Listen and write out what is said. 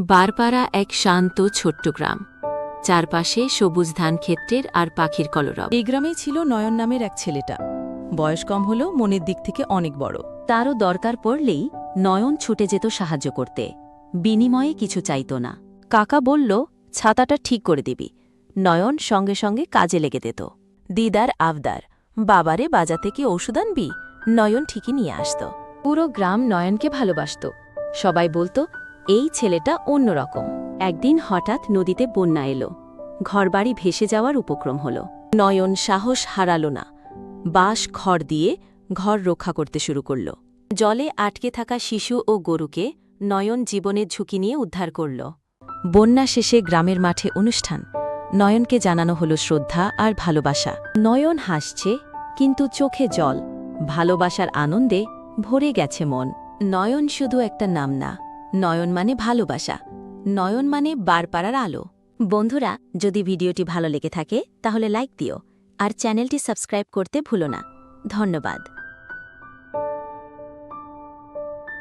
বারপাড়া এক শান্ত ছোট্ট গ্রাম। চারপাশে সবুজ ধান ক্ষেত্রের আর পাখির কলরব। এই গ্রামেই ছিল নয়ন নামের এক ছেলেটা। বয়স কম হলেও মনের দিক থেকে অনেক বড়। তারও দরকার পড়লেই নয়ন ছুটে যেত সাহায্য করতে, বিনিময়ে কিছু চাইত না। কাকা বলল, ছাতাটা ঠিক করে দিবি। নয়ন সঙ্গে সঙ্গে কাজে লেগে দিত। দিদার আবদার, বাবারে বাজা থেকে ওষুধ আনবি, নয়ন ঠিকই নিয়ে আসত। পুরো গ্রাম নয়নকে ভালোবাসত। সবাই বলতো, এই ছেলেটা অন্যরকম। একদিন হঠাৎ নদীতে বন্যা এলো, ঘরবাড়ি ভেসে যাওয়ার উপক্রম হল। নয়ন সাহস হারালো না, বাঁশ খড় দিয়ে ঘর রক্ষা করতে শুরু করল। জলে আটকে থাকা শিশু ও গরুকে নয়ন জীবনের ঝুঁকি নিয়ে উদ্ধার করল। বন্যা শেষে গ্রামের মাঠে অনুষ্ঠান। নয়নকে জানানো হলো শ্রদ্ধা আর ভালোবাসা। নয়ন হাসছে, কিন্তু চোখে জল। ভালোবাসার আনন্দে ভরে গেছে মন। নয়ন শুধু একটা নাম না, নয়ন মানে ভালোবাসা, নয়ন মানে বারপাড়ার আলো। বন্ধুরা, যদি ভিডিওটি ভালো লেগে থাকে তাহলে লাইক দিও আর চ্যানেলটি সাবস্ক্রাইব করতে ভুলো না। ধন্যবাদ।